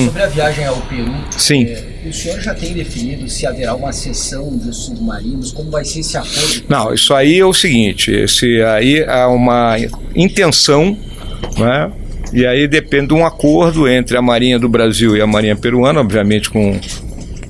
Sobre a viagem ao Peru, Sim. O senhor já tem definido se haverá uma cessão de submarinos? Como vai ser esse acordo? Não, isso aí é o seguinte, esse aí há uma intenção, né? E aí depende de um acordo entre a Marinha do Brasil e a Marinha peruana, obviamente com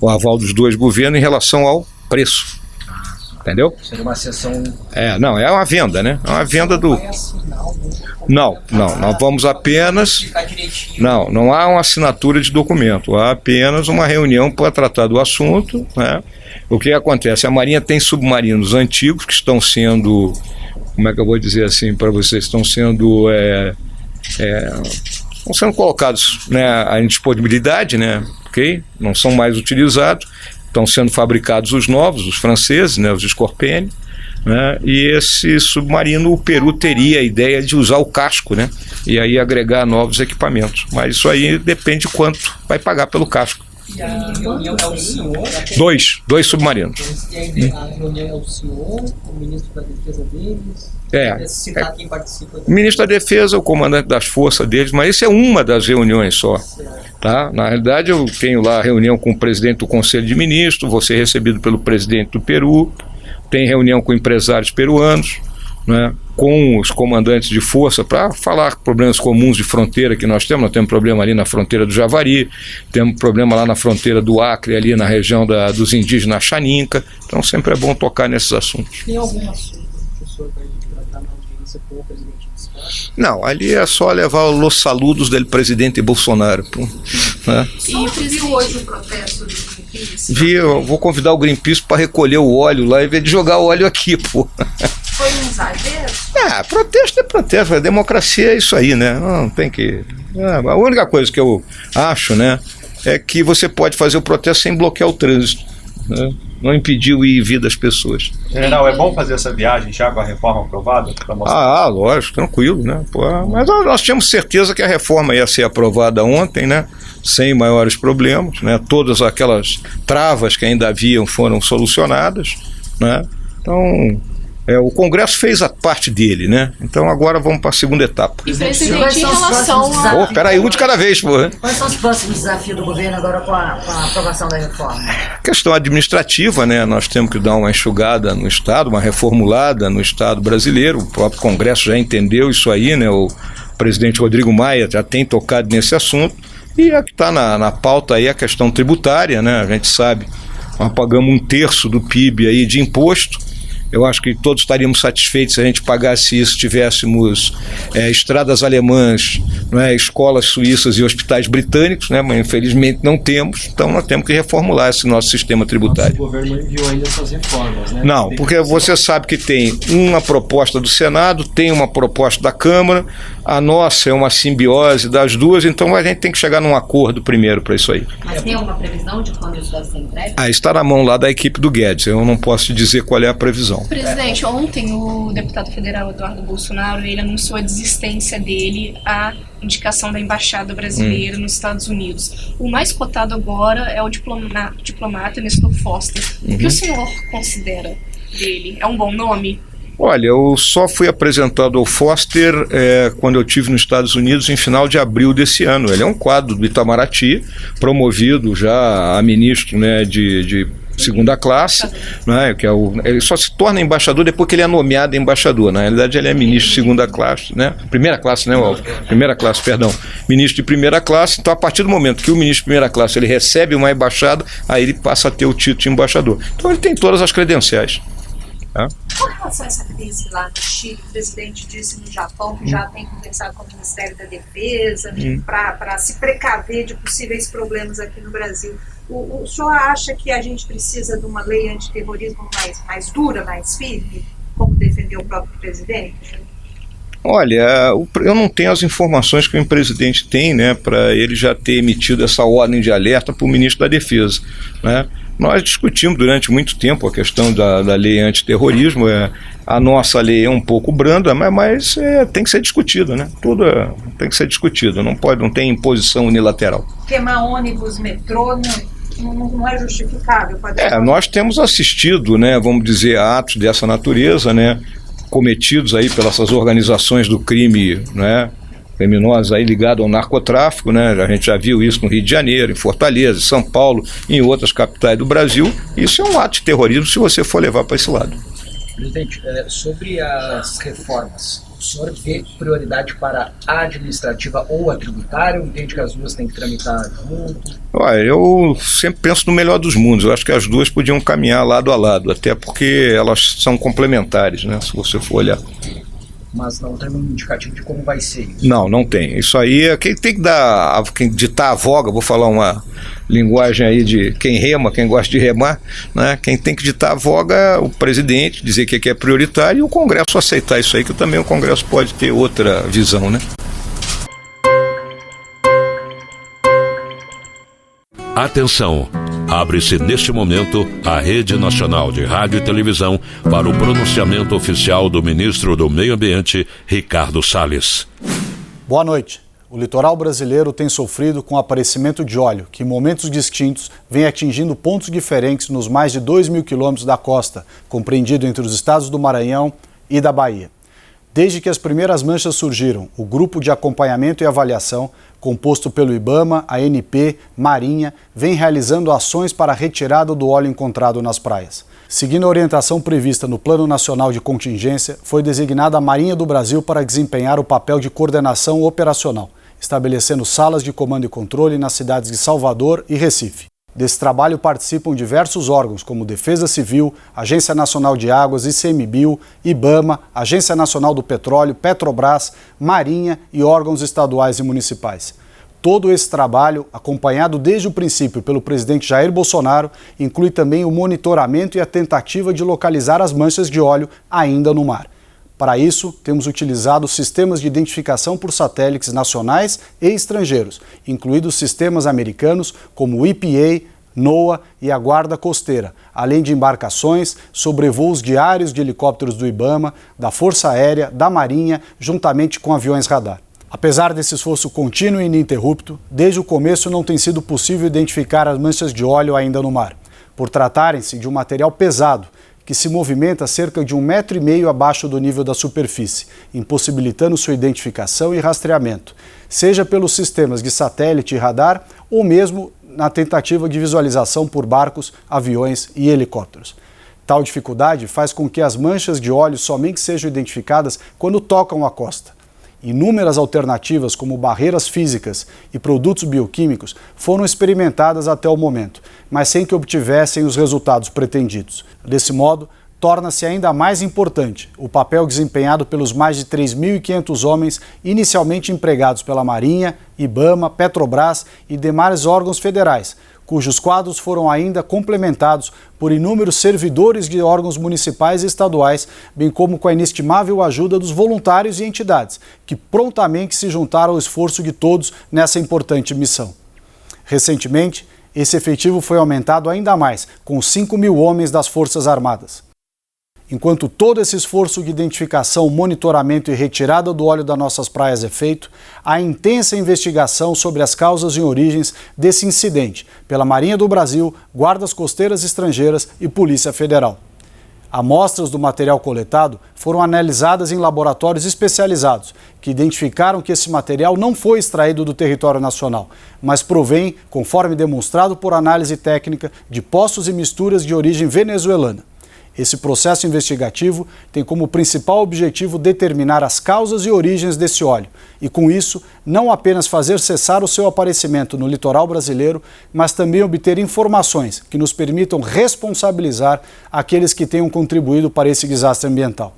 o aval dos dois governos em relação ao preço. Entendeu? Seria uma cessão... Não, é uma venda, né? É uma venda do... Não, nós vamos apenas... Não há uma assinatura de documento, há apenas uma reunião para tratar do assunto, né? O que acontece? A Marinha tem submarinos antigos que estão sendo, como é que eu vou dizer assim para vocês, estão sendo colocados, né, em disponibilidade, né? Ok? Não são mais utilizados, estão sendo fabricados os novos, os franceses, né, os Scorpene, né, e esse submarino, o Peru teria a ideia de usar o casco, né, e aí agregar novos equipamentos, mas isso aí depende de quanto vai pagar pelo casco. E a reunião é o senhor? Dois submarinos. E a reunião é o senhor, o ministro da defesa deles? Citar quem participa. O ministro da defesa, o comandante das forças deles, mas isso é uma das reuniões só. Tá? Na realidade eu tenho lá a reunião com o presidente do Conselho de Ministros, vou ser recebido pelo presidente do Peru, tem reunião com empresários peruanos, né, com os comandantes de força para falar problemas comuns de fronteira que nós temos problema ali na fronteira do Javari, temos problema lá na fronteira do Acre, ali na região dos indígenas Xaninca, então sempre é bom tocar nesses assuntos. Tem algum assunto que o senhor vai tratar na audiência com o presidente do Estado? Não, ali é só levar os saludos do presidente Bolsonaro. Né? E viu hoje o protesto do Greenpeace? Eu vou convidar o Greenpeace para recolher o óleo lá em vez de jogar o óleo aqui, pô. Foi um exagero? Protesto é protesto, a democracia é isso aí, né? Não tem que... a única coisa que eu acho, né, é que você pode fazer o protesto sem bloquear o trânsito, né? Não impedir o ir e vir das pessoas. General, é bom fazer essa viagem já com a reforma aprovada? Lógico, tranquilo, né? Mas nós tínhamos certeza que a reforma ia ser aprovada ontem, né? Sem maiores problemas, né? Todas aquelas travas que ainda haviam foram solucionadas, né? Então, o Congresso fez a parte dele, né? Então agora vamos para a segunda etapa. E presidente, em relação a... Peraí, um de cada vez, pô. Quais são os próximos desafios do governo agora com a aprovação da reforma? Questão administrativa, né? Nós temos que dar uma enxugada no Estado, uma reformulada no Estado brasileiro. O próprio Congresso já entendeu isso aí, né? O presidente Rodrigo Maia já tem tocado nesse assunto. E a que está na pauta aí é a questão tributária, né? A gente sabe, nós pagamos 1/3 do PIB aí de imposto. Eu acho que todos estaríamos satisfeitos se a gente pagasse isso, tivéssemos estradas alemãs, né, escolas suíças e hospitais britânicos, né, mas infelizmente não temos, então nós temos que reformular esse nosso sistema tributário. O governo não enviou ainda essas reformas, né? Não, porque você sabe que tem uma proposta do Senado, tem uma proposta da Câmara, a nossa é uma simbiose das duas, então a gente tem que chegar num acordo primeiro para isso aí. Mas tem alguma previsão de quando isso deve ser entregue? Está na mão lá da equipe do Guedes, eu não posso te dizer qual é a previsão. Presidente, ontem o deputado federal Eduardo Bolsonaro, ele anunciou a desistência dele à indicação da embaixada brasileira nos Estados Unidos. O mais cotado agora é o diplomata Nestor Foster. O que o senhor considera dele? É um bom nome? Olha, eu só fui apresentado ao Foster quando eu estive nos Estados Unidos em final de abril desse ano. Ele é um quadro do Itamaraty, promovido já a ministro, né, de segunda classe, né, ele só se torna embaixador depois que ele é nomeado embaixador. Na realidade ele é ministro de segunda classe, né, primeira classe, né, ministro de primeira classe. Então a partir do momento que o ministro de primeira classe ele recebe uma embaixada, aí ele passa a ter o título de embaixador. Então ele tem todas as credenciais. Com relação a essa crise lá no Chile, o presidente disse no Japão que já tem conversado com o Ministério da Defesa para se precaver de possíveis problemas aqui no Brasil. O senhor acha que a gente precisa de uma lei antiterrorismo mais dura, mais firme, como defendeu o próprio presidente? Olha, eu não tenho as informações que o presidente tem, né, para ele já ter emitido essa ordem de alerta para o ministro da Defesa, né? Nós discutimos durante muito tempo a questão da lei antiterrorismo. A nossa lei é um pouco branda, mas tem que ser discutida, né? Tudo tem que ser discutido, não tem imposição unilateral. Queimar ônibus, metrô, não é justificável? Nós temos assistido, né, vamos dizer, a atos dessa natureza, né, cometidos aí pelas organizações do crime, né, criminosa aí ligada ao narcotráfico, né? A gente já viu isso no Rio de Janeiro, em Fortaleza, em São Paulo, em outras capitais do Brasil. Isso é um ato de terrorismo se você for levar para esse lado. Presidente, sobre as reformas, o senhor vê prioridade para a administrativa ou a tributária, ou entende que as duas têm que tramitar junto? Olha, eu sempre penso no melhor dos mundos. Eu acho que as duas podiam caminhar lado a lado, até porque elas são complementares, né? Se você for olhar. Mas não tem um indicativo de como vai ser isso? Não tem. Isso aí é quem tem que dar, quem ditar a voga, vou falar uma linguagem aí de quem rema, quem gosta de remar, né? Quem tem que ditar a voga é o presidente, dizer que é prioritário, e o Congresso aceitar isso aí, que também o Congresso pode ter outra visão, né? Atenção! Abre-se neste momento a Rede Nacional de Rádio e Televisão para o pronunciamento oficial do ministro do Meio Ambiente, Ricardo Salles. Boa noite. O litoral brasileiro tem sofrido com o aparecimento de óleo, que em momentos distintos vem atingindo pontos diferentes nos mais de 2.000 quilômetros da costa, compreendido entre os estados do Maranhão e da Bahia. Desde que as primeiras manchas surgiram, o Grupo de Acompanhamento e Avaliação, composto pelo IBAMA, ANP, Marinha, vem realizando ações para a retirada do óleo encontrado nas praias. Seguindo a orientação prevista no Plano Nacional de Contingência, foi designada a Marinha do Brasil para desempenhar o papel de coordenação operacional, estabelecendo salas de comando e controle nas cidades de Salvador e Recife. Desse trabalho participam diversos órgãos, como Defesa Civil, Agência Nacional de Águas, ICMBio, IBAMA, Agência Nacional do Petróleo, Petrobras, Marinha e órgãos estaduais e municipais. Todo esse trabalho, acompanhado desde o princípio pelo presidente Jair Bolsonaro, inclui também o monitoramento e a tentativa de localizar as manchas de óleo ainda no mar. Para isso, temos utilizado sistemas de identificação por satélites nacionais e estrangeiros, incluídos sistemas americanos como o EPA, NOAA e a Guarda Costeira, além de embarcações, sobrevoos diários de helicópteros do IBAMA, da Força Aérea, da Marinha, juntamente com aviões radar. Apesar desse esforço contínuo e ininterrupto, desde o começo não tem sido possível identificar as manchas de óleo ainda no mar, por tratarem-se de um material pesado, que se movimenta cerca de 1,5 metro abaixo do nível da superfície, impossibilitando sua identificação e rastreamento, seja pelos sistemas de satélite e radar ou mesmo na tentativa de visualização por barcos, aviões e helicópteros. Tal dificuldade faz com que as manchas de óleo somente sejam identificadas quando tocam a costa. Inúmeras alternativas, como barreiras físicas e produtos bioquímicos, foram experimentadas até o momento, mas sem que obtivessem os resultados pretendidos. Desse modo, torna-se ainda mais importante o papel desempenhado pelos mais de 3.500 homens inicialmente empregados pela Marinha, IBAMA, Petrobras e demais órgãos federais, cujos quadros foram ainda complementados por inúmeros servidores de órgãos municipais e estaduais, bem como com a inestimável ajuda dos voluntários e entidades, que prontamente se juntaram ao esforço de todos nessa importante missão. Recentemente, esse efetivo foi aumentado ainda mais, com 5.000 homens das Forças Armadas. Enquanto todo esse esforço de identificação, monitoramento e retirada do óleo das nossas praias é feito, há intensa investigação sobre as causas e origens desse incidente pela Marinha do Brasil, Guardas Costeiras Estrangeiras e Polícia Federal. Amostras do material coletado foram analisadas em laboratórios especializados, que identificaram que esse material não foi extraído do território nacional, mas provém, conforme demonstrado por análise técnica, de poços e misturas de origem venezuelana. Esse processo investigativo tem como principal objetivo determinar as causas e origens desse óleo e, com isso, não apenas fazer cessar o seu aparecimento no litoral brasileiro, mas também obter informações que nos permitam responsabilizar aqueles que tenham contribuído para esse desastre ambiental.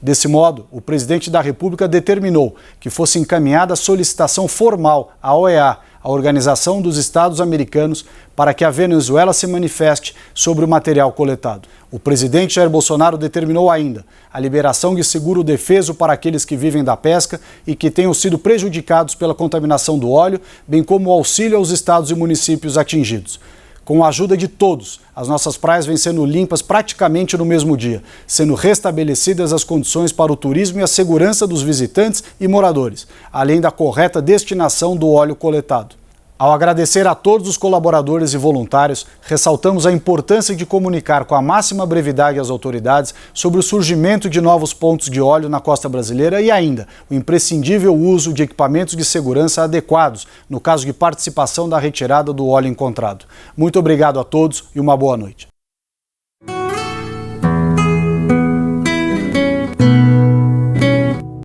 Desse modo, o presidente da República determinou que fosse encaminhada a solicitação formal à OEA, a Organização dos Estados Americanos, para que a Venezuela se manifeste sobre o material coletado. O presidente Jair Bolsonaro determinou ainda a liberação de seguro defeso para aqueles que vivem da pesca e que tenham sido prejudicados pela contaminação do óleo, bem como o auxílio aos estados e municípios atingidos. Com a ajuda de todos, as nossas praias vêm sendo limpas praticamente no mesmo dia, sendo restabelecidas as condições para o turismo e a segurança dos visitantes e moradores, além da correta destinação do óleo coletado. Ao agradecer a todos os colaboradores e voluntários, ressaltamos a importância de comunicar com a máxima brevidade às autoridades sobre o surgimento de novos pontos de óleo na costa brasileira e ainda o imprescindível uso de equipamentos de segurança adequados no caso de participação da retirada do óleo encontrado. Muito obrigado a todos e uma boa noite.